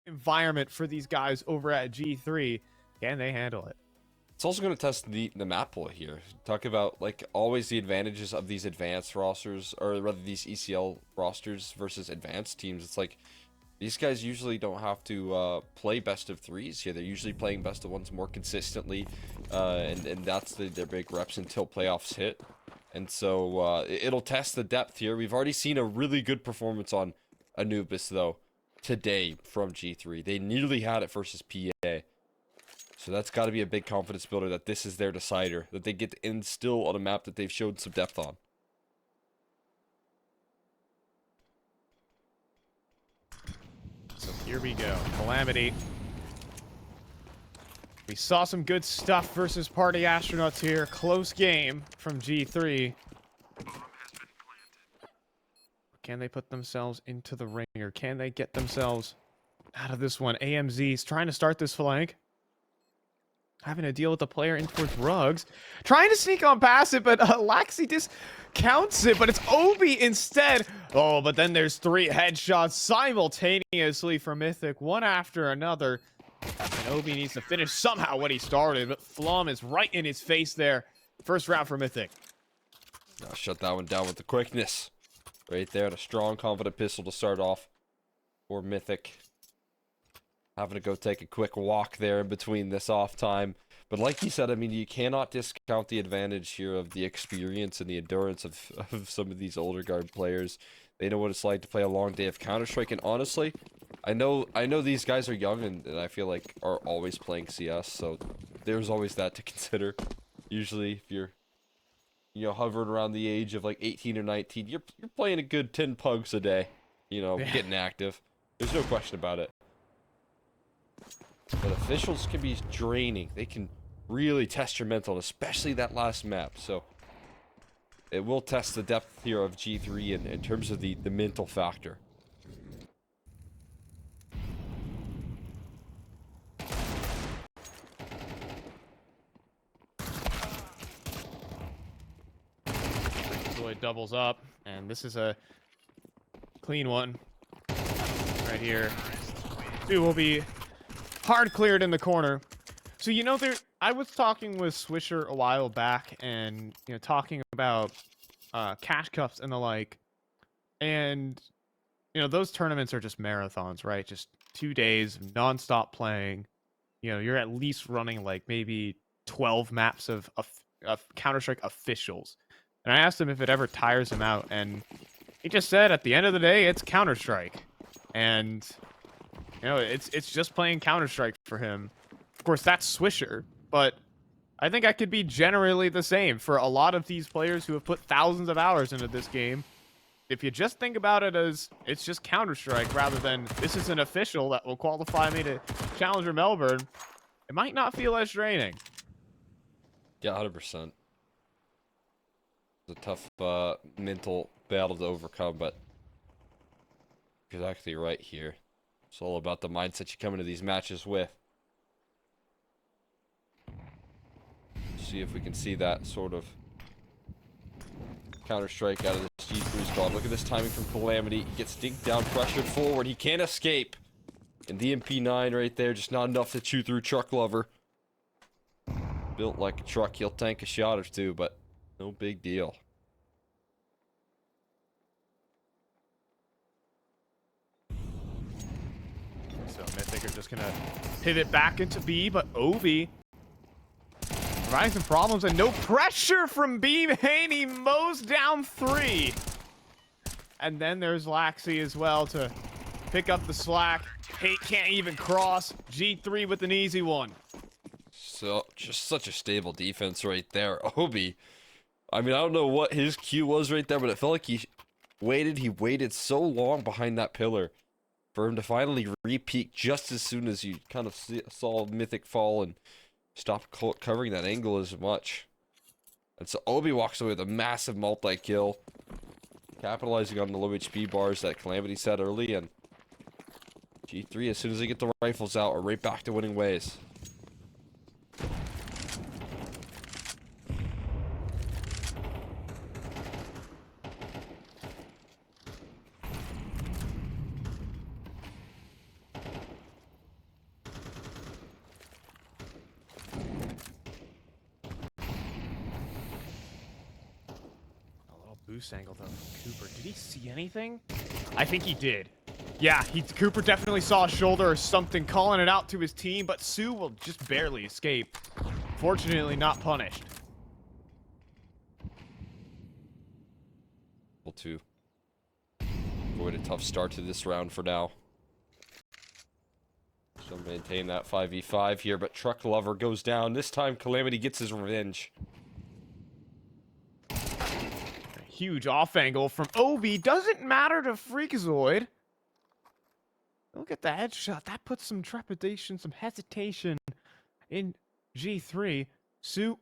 environment for these guys over at G3. Can they handle it? It's also going to test the map pool here. Talk about, like, always the advantages of these advanced rosters, or rather these ECL rosters versus advanced teams. It's like, these guys usually don't have to play best of threes here. They're usually playing best of ones more consistently, and that's their big reps until playoffs hit. And so it'll test the depth here. We've already seen a really good performance on Anubis, though, today from G3. They nearly had it versus PA. So that's got to be a big confidence builder that this is their decider, that they get to instill on a map that they've showed some depth on. So here we go. Calamity. We saw some good stuff versus Party Astronauts here. Close game from G3. Can they put themselves into the ring, or can they get themselves out of this one? AMZ's trying to start this flank. Having to deal with the player in towards Rugs. Trying to sneak on past it, but Laxi discounts it, but it's Obi instead. Oh, but then there's 3 headshots simultaneously for Mythic, one after another. And Obi needs to finish somehow what he started, but Flum is right in his face there. First round for Mythic. Now shut that one down with the quickness. Right there, and a strong, confident pistol to start off for Mythic. Having to go take a quick walk there in between this off time. But like you said, I mean, you cannot discount the advantage here of the experience and the endurance of some of these older guard players. They know what it's like to play a long day of Counter-Strike. And honestly, I know these guys are young and I feel like are always playing CS. So there's always that to consider. Usually, if you're, hovering around the age of like 18 or 19, you're playing a good 10 pugs a day. Getting active. There's no question about it. But officials can be draining. They can really test your mental, especially that last map. So it will test the depth here of G3 in terms of the mental factor. Freakazoid doubles up, and this is a clean one right here. 2 will be hard cleared in the corner. So I was talking with Swisher a while back, and talking about cash cups and the like, and those tournaments are just marathons, right? Just 2 days of non-stop playing. You're at least running like maybe 12 maps of Counter-Strike officials. And I asked him if it ever tires him out, and he just said at the end of the day it's Counter-Strike, and it's just playing Counter-Strike for him. Of course, that's Swisher, but I think I could be generally the same for a lot of these players who have put thousands of hours into this game. If you just think about it as it's just Counter-Strike rather than this is an official that will qualify me to Challenger Melbourne, it might not feel as draining. Yeah, 100%. It's a tough mental battle to overcome, but you're exactly right here. It's all about the mindset you come into these matches with. See if we can see that sort of Counter-Strike out of this G3 squad. Look at this timing from Calamity. He gets dinked down, pressured forward. He can't escape. And the MP9 right there, just not enough to chew through Truck Lover. Built like a truck, he'll tank a shot or 2, but no big deal. So Mythic are just gonna pivot back into B, but Obi providing some problems and no pressure from B. Haney mows down 3. And then there's Laxi as well to pick up the slack. Hate can't even cross. G3 with an easy one. So, just such a stable defense right there. Obi, I mean, I don't know what his cue was right there, but it felt like he waited so long behind that pillar for him to finally re-peek just as soon as you kind of saw Mythic fall and stop covering that angle as much. And so Obi walks away with a massive multi-kill, capitalizing on the low HP bars that Calamity set early, and G3, as soon as they get the rifles out, are right back to winning ways. Boost angle though. Cooper, did he see anything? I think he did. Yeah, Cooper definitely saw a shoulder or something calling it out to his team, but Sue will just barely escape. Fortunately, not punished. Able to avoid a tough start to this round for now. Still maintain that 5v5 here, but Truck Lover goes down. This time, Calamity gets his revenge. A huge off angle from Obi. Doesn't matter to freakazoid. Look at the headshot. That puts some trepidation, some hesitation in G3. Sue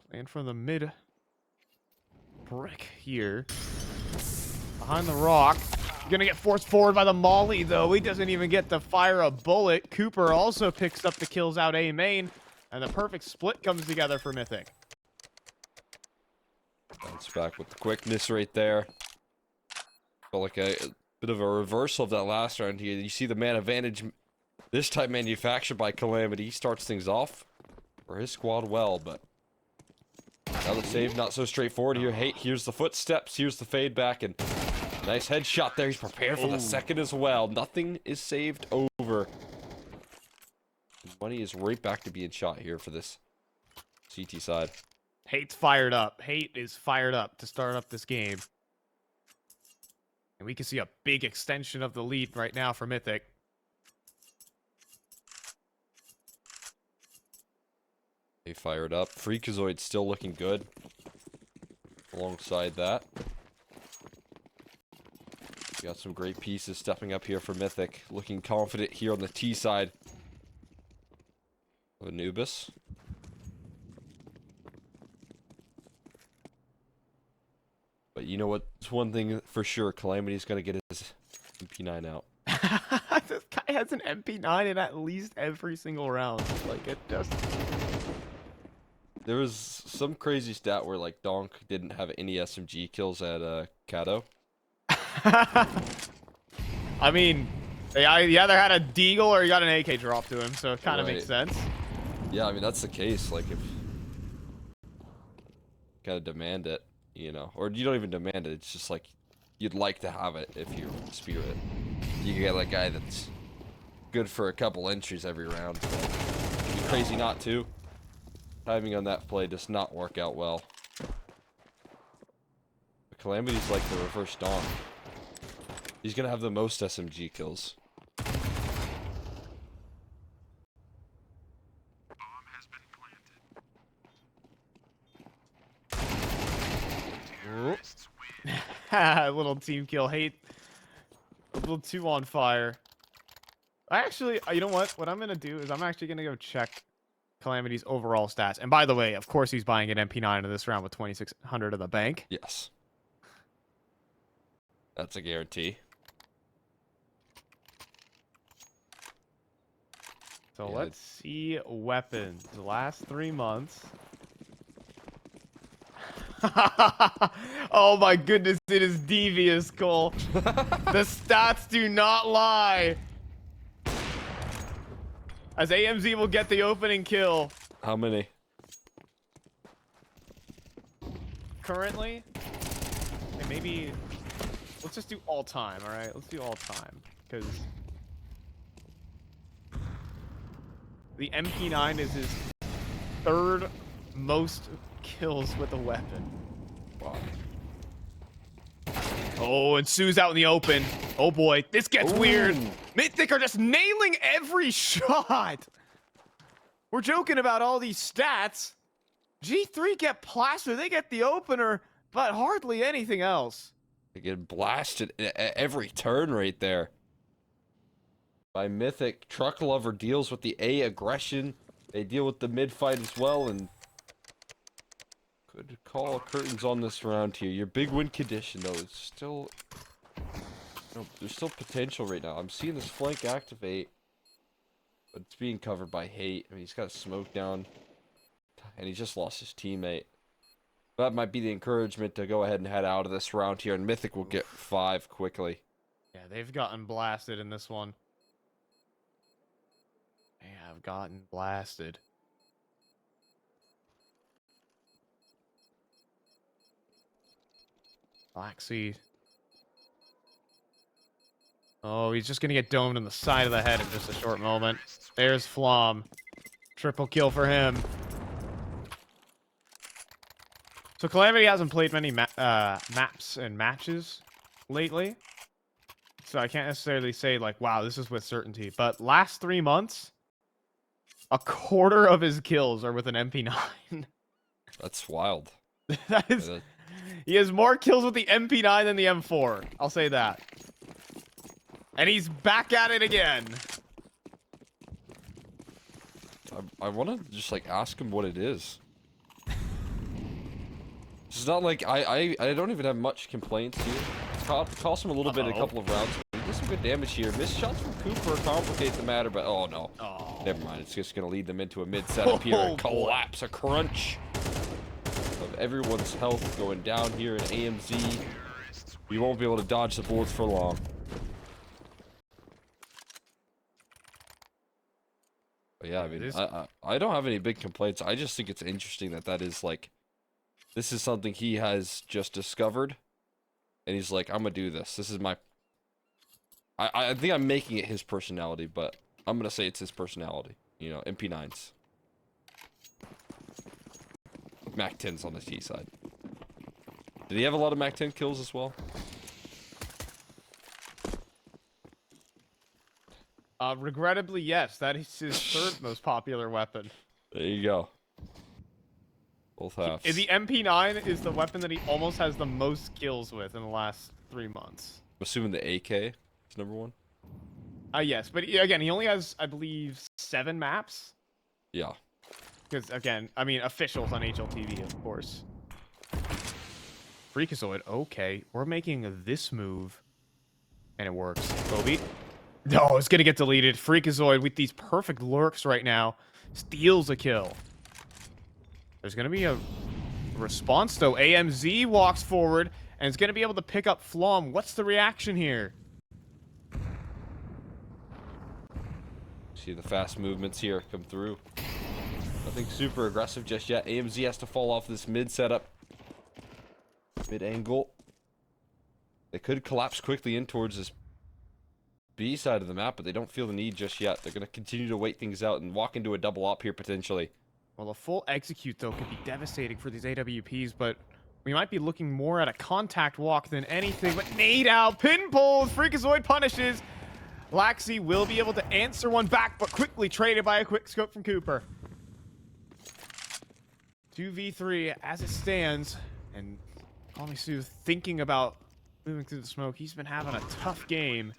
playing from the mid brick here. Behind the rock. Gonna get forced forward by the Molly, though. He doesn't even get to fire a bullet. Cooper also picks up the kills out A main. And the perfect split comes together for Mythic. Bounce back with the quickness right there. Felt like a bit of a reversal of that last round here. You see the man advantage this time manufactured by Calamity. He starts things off for his squad well, but now the save not so straightforward here. Hey, here's the footsteps, here's the fade back, and nice headshot there. He's prepared for the second as well. Nothing is saved over. Money is right back to being shot here for this CT side. Hate's fired up. Hate is fired up to start up this game. And we can see a big extension of the lead right now for Mythic. They fired up. Freakazoid still looking good. Alongside that, we got some great pieces stepping up here for Mythic. Looking confident here on the T side. Anubis. But you know what? It's one thing for sure. Calamity's gonna get his MP9 out. This guy has an MP9 in at least every single round. Like, it just... There was some crazy stat where, like, Donk didn't have any SMG kills at, Kato. I mean, he either had a deagle or he got an AK drop to him, so it kind of makes sense. Yeah, I mean, that's the case. Like, if gotta demand it, you know, or you don't even demand it. It's just like you'd like to have it if you're Spirit. You can get that guy that's good for a couple entries every round. It'd be crazy not to. Timing on that play does not work out well. But Calamity's like the reverse Dawn. He's gonna have the most SMG kills. Little team kill. Hate a little too on fire. I actually, you know what? What I'm gonna do is I'm actually gonna go check Calamity's overall stats. And by the way, of course, he's buying an MP9 in this round with 2,600 of the bank. Yes, that's a guarantee. So Yeah, let's see weapons. The last 3 months. Oh my goodness, it is devious, Cole. The stats do not lie. As AMZ will get the opening kill. How many? Currently, and maybe let's just do all time. All right, let's do all time because the MP9 is his third most kills with a weapon. Wow. Oh, and Sue's out in the open. Oh boy, this gets weird. Mythic are just nailing every shot. We're joking about all these stats. G3 get plastered. They get the opener, but hardly anything else. They get blasted at every turn right there. By Mythic. Truck Lover deals with the A aggression. They deal with the mid fight as well, and could call curtains on this round here. Your big win condition, though, is still... No, there's still potential right now. I'm seeing this flank activate, but it's being covered by Hate. I mean, he's got a smoke down, and he just lost his teammate. That might be the encouragement to go ahead and head out of this round here, and Mythic will get 5 quickly. Yeah, they've gotten blasted in this one. They have gotten blasted. Laxi. Oh, he's just gonna get domed in the side of the head in just a short moment. There's Flom. Triple kill for him. So Calamity hasn't played many maps and matches lately. So I can't necessarily say, like, wow, this is with certainty. But last 3 months, a quarter of his kills are with an MP9. That's wild. That is... He has more kills with the MP9 than the M4. I'll say that. And he's back at it again. I want to just, like, ask him what it is. It's not like I don't even have much complaints here. It cost him a little bit a couple of rounds. But he did some good damage here. Missed shots from Cooper complicate the matter, but oh no. Oh. Never mind. It's just going to lead them into a mid setup here. A collapse, a crunch of everyone's health going down here in AMZ. You won't be able to dodge the bullets for long. But yeah, I mean, I don't have any big complaints. I just think it's interesting that is like, this is something he has just discovered, and he's like, I'm gonna do this. This is my. I think I'm making it his personality, but I'm gonna say it's his personality. You know, MP9s, Mac 10s on the T side. Did he have a lot of Mac 10 kills as well? Regrettably, yes. That is his third most popular weapon. There you go. Both halves. The MP9 is the weapon that he almost has the most kills with in the last 3 months. I'm assuming the AK is #1. Yes, but again, he only has, I believe, 7 maps. Yeah. Because, again, I mean, officials on HLTV, of course. Freakazoid, okay. We're making this move. And it works. Kobe. No, it's going to get deleted. Freakazoid, with these perfect lurks right now, steals a kill. There's going to be a response, though. AMZ walks forward, and is going to be able to pick up Flom. What's the reaction here? See the fast movements here come through. Nothing super aggressive just yet. AMZ has to fall off this mid setup. Mid angle. They could collapse quickly in towards this B side of the map, but they don't feel the need just yet. They're going to continue to wait things out and walk into a double op here potentially. Well, a full execute, though, could be devastating for these AWPs, but we might be looking more at a contact walk than anything. But nade out, pinballs, Freakazoid punishes. Laxi will be able to answer one back, but quickly traded by a quick scope from Cooper. 2v3 as it stands, and Call Me Sue thinking about moving through the smoke. He's been having a tough game.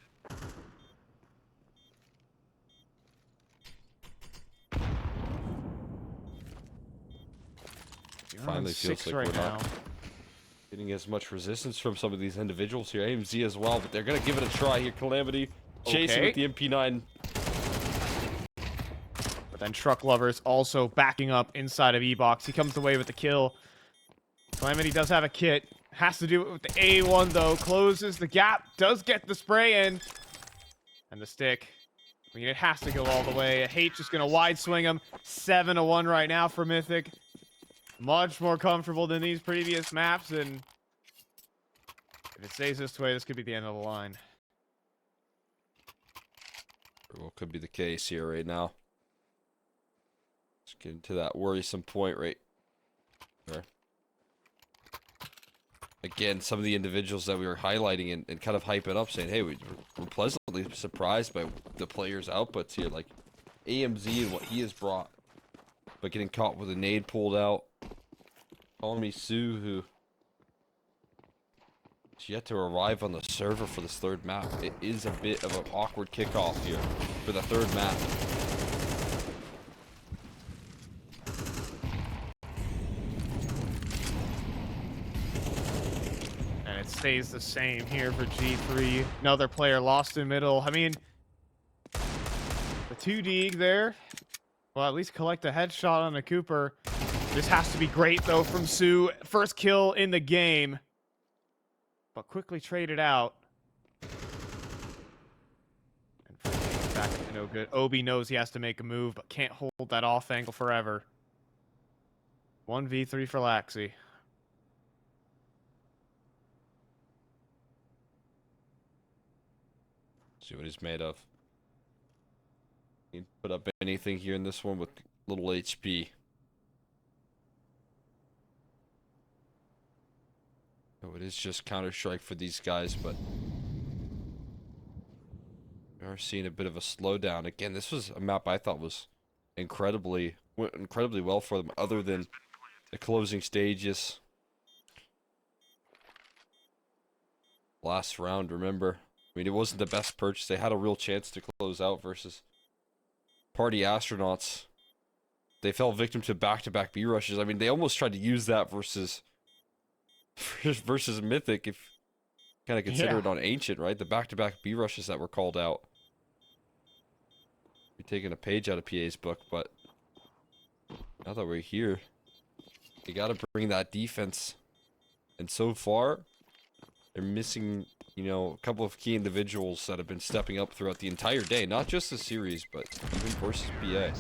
Finally feels like we're not getting as much resistance from some of these individuals here. AMZ as well, but they're going to give it a try here. Calamity chasing with the MP9. But then Truck Lovers also backing up inside of E-Box. He comes away with the kill. Calamity does have a kit. Has to do it with the A1, though. Closes the gap. Does get the spray in. And the stick. I mean, it has to go all the way. H just going to wide swing him. 7-1 right now for Mythic. Much more comfortable than these previous maps, and if it stays this way, this could be the end of the line. Well, could be the case here right now. Let's get into that worrisome point right there. Again, some of the individuals that we were highlighting and kind of hyping up, saying, hey, we're pleasantly surprised by the players' outputs here, like AMZ and what he has brought. But getting caught with a nade pulled out. Call Me Sue, who is yet to arrive on the server for this third map. It is a bit of an awkward kickoff here for the third map. And it stays the same here for G3. Another player lost in middle. I mean, the 2D there. Well, at least collect a headshot on a Cooper. This has to be great, though, from Sue. First kill in the game. But quickly traded out. And back to no good. Obi knows he has to make a move, but can't hold that off angle forever. 1v3 for Laxi. See what he's made of. He put up anything here in this one with little HP. Oh, it is just Counter-Strike for these guys, but we are seeing a bit of a slowdown. Again, this was a map I thought was went incredibly well for them, other than the closing stages. Last round, remember? I mean, it wasn't the best purchase. They had a real chance to close out versus Party Astronauts. They fell victim to back-to-back B rushes. I mean, they almost tried to use that versus Mythic, if kind of consider it on Ancient, right? The back-to-back B rushes that were called out. You're taking a page out of PA's book, but now that we're here, you got to bring that defense. And so far, they're missing, you know, a couple of key individuals that have been stepping up throughout the entire day. Not just the series, but even versus PA.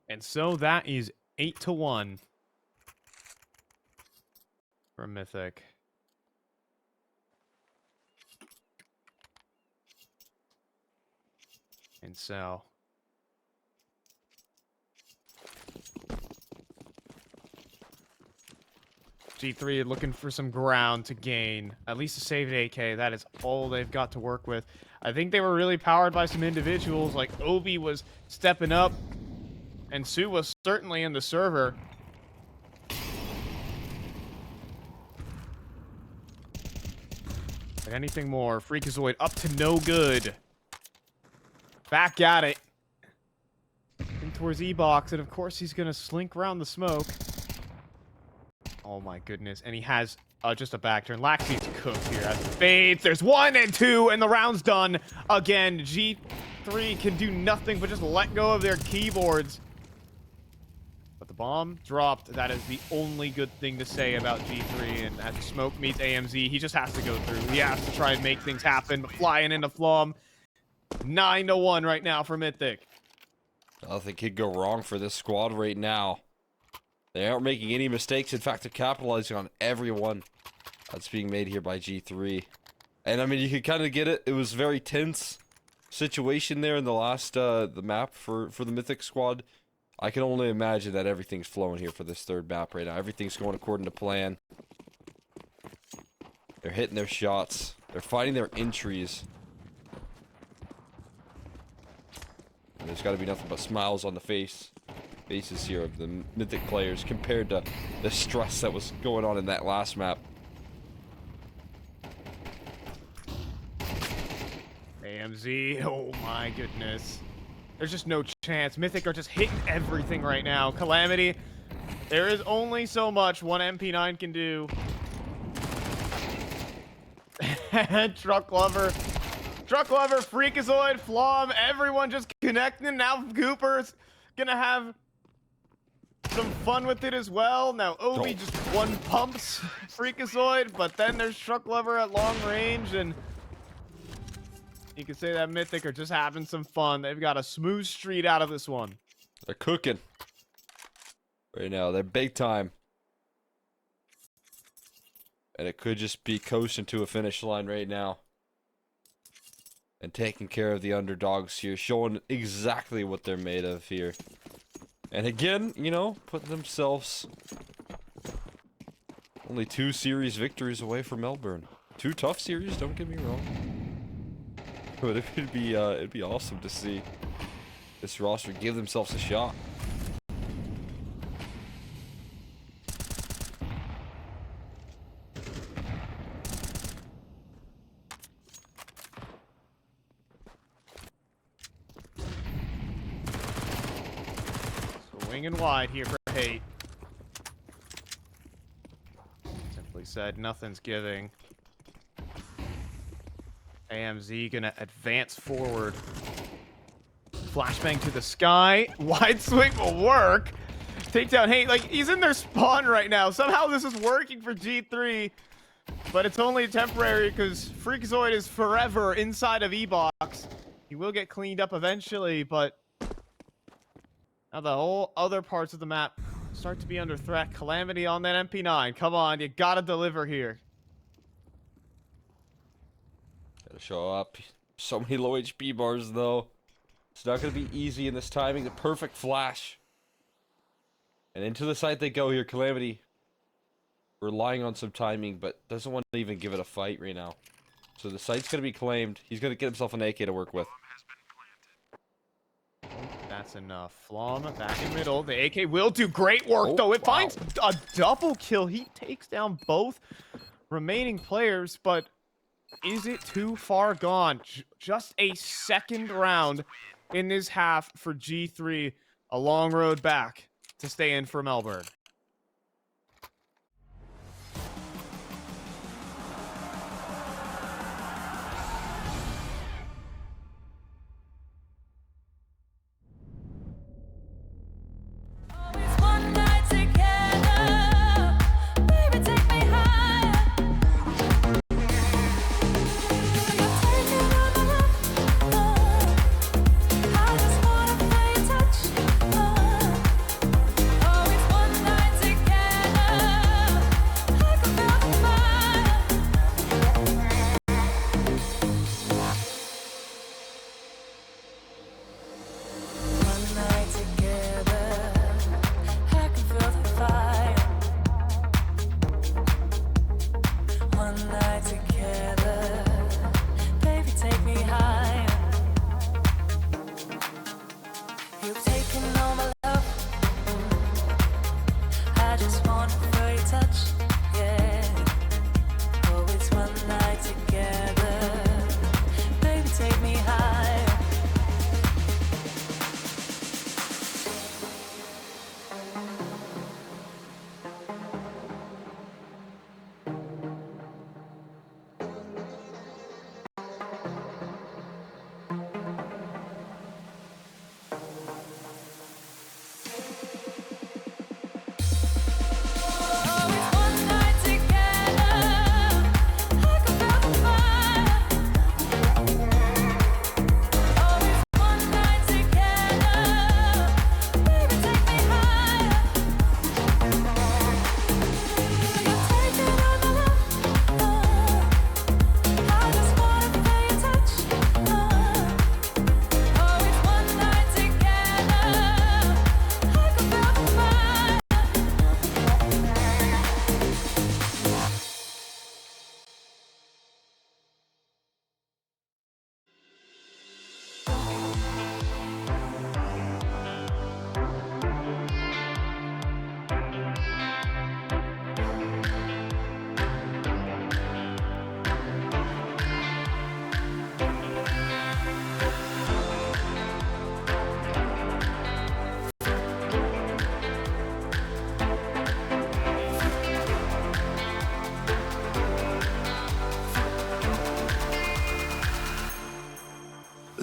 And so that is 8-1 for Mythic. And so G3 looking for some ground to gain. At least a saved AK. That is all they've got to work with. I think they were really powered by some individuals. Like Obi was stepping up. And Sue was certainly in the server. But anything more. Freakazoid up to no good. Back at it. In towards E-Box. And of course he's going to slink around the smoke. Oh my goodness. And he has just a back turn. Laxi's cooked here as it fades. There's 1 and 2 and the round's done. Again, G3 can do nothing but just let go of their keyboards. But the bomb dropped. That is the only good thing to say about G3. And as smoke meets AMZ, he just has to go through. He has to try and make things happen. But flying into Flom. 9-1 right now for Mythic. Nothing could go wrong for this squad right now. They aren't making any mistakes. In fact, they're capitalizing on everyone that's being made here by G3. And I mean, you could kind of get it. It was a very tense situation there in the last the map for the Mythic squad. I can only imagine that everything's flowing here for this third map right now. Everything's going according to plan. They're hitting their shots. They're finding their entries. And there's got to be nothing but smiles on the faces here of the Mythic players compared to the stress that was going on in that last map. AMZ, oh my goodness. There's just no chance. Mythic are just hitting everything right now. Calamity, there is only so much one MP9 can do. Truck Lover, Freakazoid, Flom, everyone just connecting. Now Cooper's gonna have some fun with it as well. Now Obi just one pumps Freakazoid, but then there's Truck Lover at long range, and you can say that Mythic are just having some fun. They've got a smooth street out of this one. They're cooking. Right now, they're big time. And it could just be coasting to a finish line right now. And taking care of the underdogs here. Showing exactly what they're made of here. And again, you know, putting themselves only 2 series victories away from Melbourne. 2 tough series, don't get me wrong. But it'd be awesome to see this roster give themselves a shot. Swinging wide here for Hate. Simply said, nothing's giving. AMZ gonna advance forward. Flashbang to the sky. Wide swing will work. Takedown Hate. Like, he's in their spawn right now. Somehow this is working for G3. But it's only temporary because Freakazoid is forever inside of E-Box. He will get cleaned up eventually, but now the whole other parts of the map start to be under threat. Calamity on that MP9. Come on, you gotta deliver here. Gotta show up. So many low HP bars, though. It's not gonna be easy in this timing. The perfect flash. And into the site they go here. Calamity relying on some timing, but doesn't want to even give it a fight right now. So the site's gonna be claimed. He's gonna get himself an AK to work with. That's enough. Flom back in middle. The AK will do great work, Oh, though. It wow. finds a double kill. He takes down both remaining players, but is it too far gone? Just a second round in this half for G3. A long road back to stay in for Melbourne.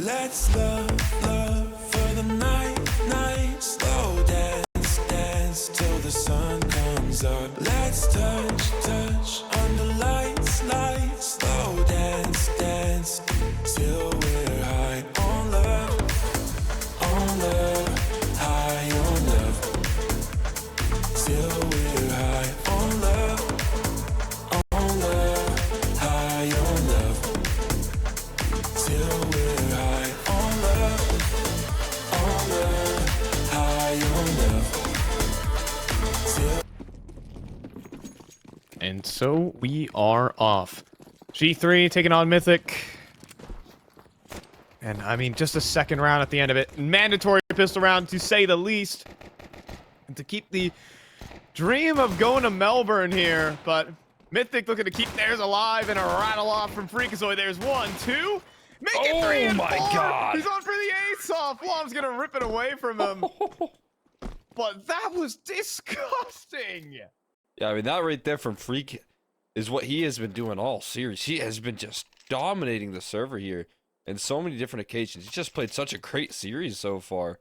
Let's love for the night. Slow dance till the sun comes up. Let's touch under lights. Slow dance till we're high on love, high on love. Till we're high on love, high on love. Till we're high on love, high on love. Till And so we are off. G3 taking on Mythic. And I mean, just a second round at the end of it. Mandatory pistol round, to say the least. And to keep the dream of going to Melbourne here. But Mythic looking to keep theirs alive and a rattle off from freakazoid. There's 1, 2. Make it 3 and 4. God. He's on for the ace off. Flom's going to rip it away from him. But that was disgusting. Yeah, I mean, that right there from Freak is what he has been doing all series. He has been just dominating the server here in so many different occasions. He's just played such a great series so far.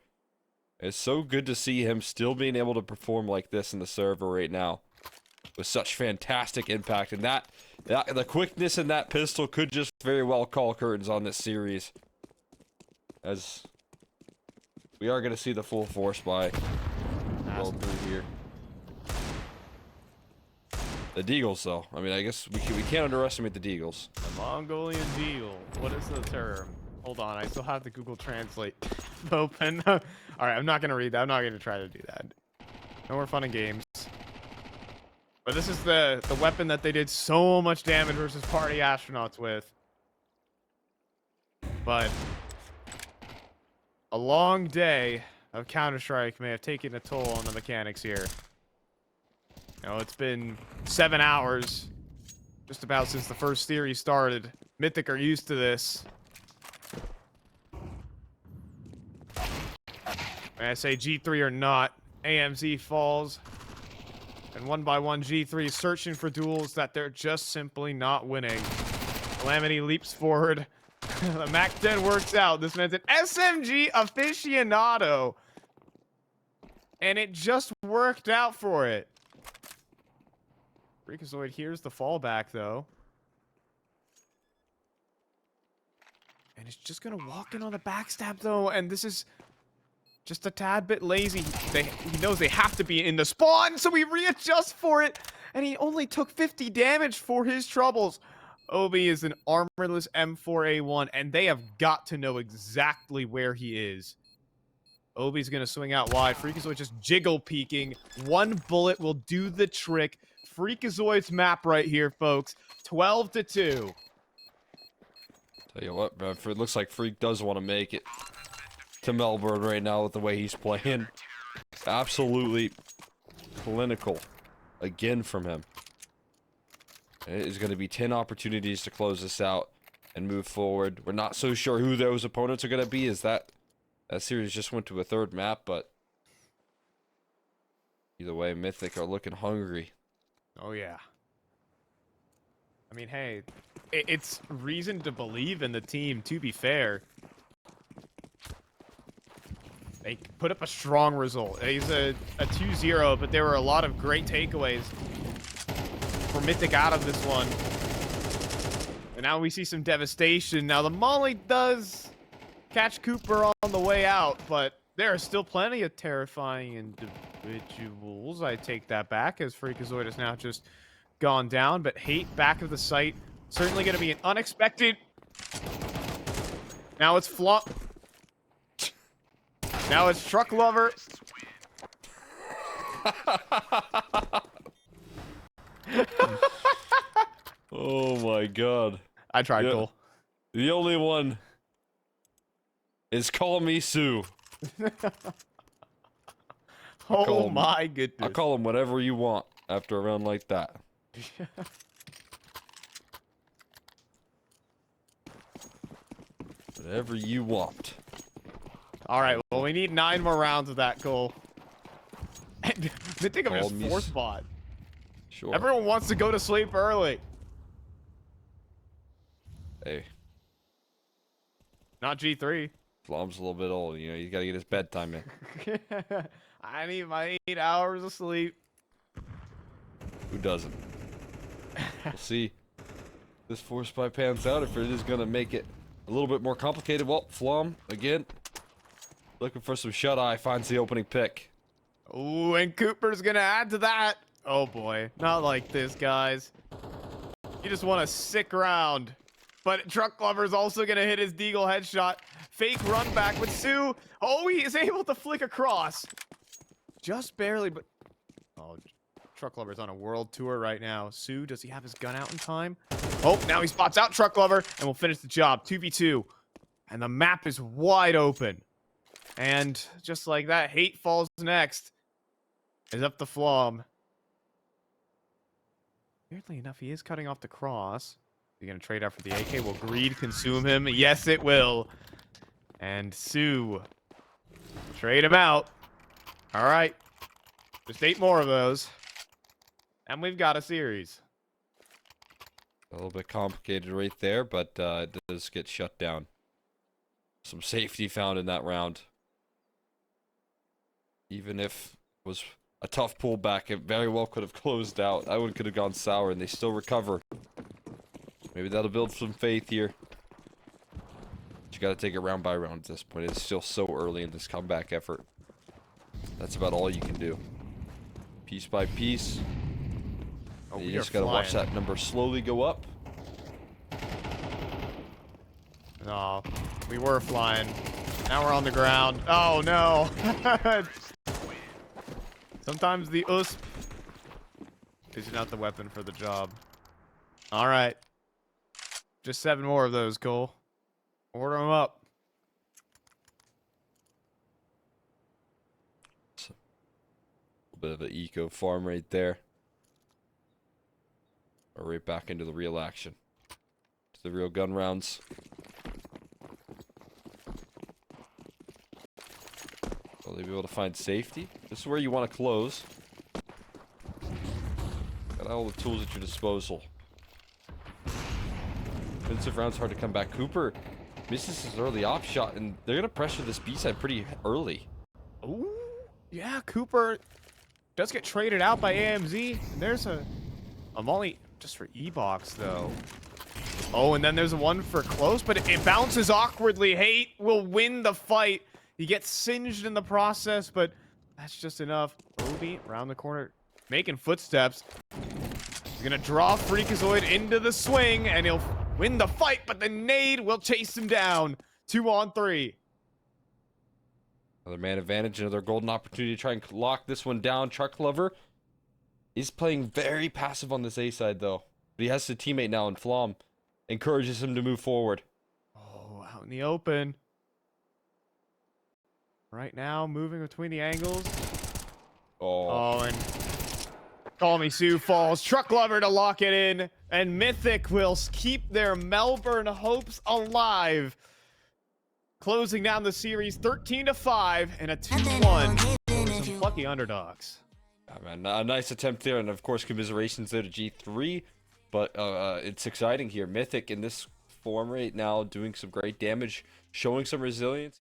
It's so good to see him still being able to perform like this in the server right now with such fantastic impact. And that the quickness in that pistol could just very well call curtains on this series, as we are going to see the full force by roll through here. The Deagles, though. I mean, I guess we can't underestimate the Deagles. The Mongolian Deagle. What is the term? Hold on, I still have the Google Translate open. All right, I'm not gonna read that. I'm not gonna try to do that. No more fun and games. But this is the weapon that they did so much damage versus party astronauts with. But a long day of Counter-Strike may have taken a toll on the mechanics here. You know, it's been 7 hours, just about since the first series started. Mythic are used to this. When I say G3 or not, AMZ falls. And one by one, G3 searching for duels that they're just simply not winning. Calamity leaps forward. The Mac 10 works out. This man's an SMG aficionado. And it just worked out for it. Freakazoid here's the fallback, though. And it's just going to walk in on the backstab, though. And this is just a tad bit lazy. He knows they have to be in the spawn, so he readjusts for it. And he only took 50 damage for his troubles. Obi is an armorless M4A1, and they have got to know exactly where he is. Obi's going to swing out wide. Freakazoid just jiggle peeking. One bullet will do the trick. Freakazoid's map right here, folks. 12-2. Tell you what, Bradford, it looks like Freak does want to make it to Melbourne right now with the way he's playing. Absolutely clinical again from him. It is going to be 10 opportunities to close this out and move forward. We're not so sure who those opponents are going to be, as that series just went to a third map, but either way, Mythic are looking hungry. Oh, yeah. I mean, hey, it's reason to believe in the team, to be fair. They put up a strong result. He's a 2-0, but there were a lot of great takeaways for Mythic out of this one. And now we see some devastation. Now, the Molly does catch Cooper on the way out, but there are still plenty of terrifying individuals. I take that back, as Freakazoid has now just gone down, but Hate back of the site. Certainly going to be an unexpected. Now it's Flop. Now it's Truck Lover. Oh my god. I tried, Yeah. Cole. The only one is Call Me Sue. Oh my goodness. I'll call him whatever you want after a round like that. Whatever you want. All right, well, we need 9 more rounds of that, Cole. And think of Call his me 4th spot. Sure. Everyone wants to go to sleep early. Hey, Not G3. Flom's a little bit old, you know, you gotta get his bedtime in. I need my 8 hours of sleep. Who doesn't? We'll see. This 4-spy pans out if it is gonna make it a little bit more complicated. Well, Flom, again, looking for some shut-eye, finds the opening pick. Ooh, and Cooper's gonna add to that. Oh boy, not like this, guys. You just want a sick round. But Truck Lover's also gonna hit his Deagle headshot. Fake run back with Sue. Oh, he is able to flick across. Just barely, but... Oh, Truck Lover's on a world tour right now. Sue, does he have his gun out in time? Oh, now he spots out Truck Lover, and we'll finish the job. 2v2. And the map is wide open. And just like that, Hate falls next. Is up the Flom. Weirdly enough, he is cutting off the cross. Is he going to trade out for the AK? Will greed consume him? Yes, it will. And Sue. Trade him out. All right. Just 8 more of those. And we've got a series. A little bit complicated right there, but it does get shut down. Some safety found in that round. Even if it was a tough pullback, it very well could have closed out. That one could have gone sour, and they still recover. Maybe that'll build some faith here. But you got to take it round by round at this point. It's still so early in this comeback effort. That's about all you can do. Piece by piece. Oh, You we just are gotta watch flying. that number slowly go up. No, we were flying. Now we're on the ground. Oh no! Sometimes the USP is not the weapon for the job. All right, just 7 more of those, Cole. Order them up. A bit of an eco farm right there. Or right back into the real action. To the real gun rounds. Will they be able to find safety? This is where you want to close. Got all the tools at your disposal. Defensive round's hard to come back. Cooper misses his early op shot, and they're going to pressure this B side pretty early. Ooh, yeah, Cooper does get traded out by AMZ. And there's a molly just for E-Box, though. Oh, and then there's one for close, but it bounces awkwardly. Hate will win the fight. He gets singed in the process, but that's just enough. Obi around the corner, making footsteps. He's gonna draw freakazoid into the swing, and he'll win the fight, but the nade will chase him down. 2 on 3. Another man advantage, another golden opportunity to try and lock this one down. Truck Lover is playing very passive on this A side, though. But he has a teammate now, and Flom encourages him to move forward. Oh, out in the open. Right now, moving between the angles. Oh, and Call Me Sue falls. Truck Lover to lock it in. And Mythic will keep their Melbourne hopes alive. Closing down the series 13-5 and a 2-1 for some lucky underdogs. Yeah, man, a nice attempt there, and of course commiserations there to G3. But it's exciting here. Mythic in this form right now doing some great damage, showing some resilience.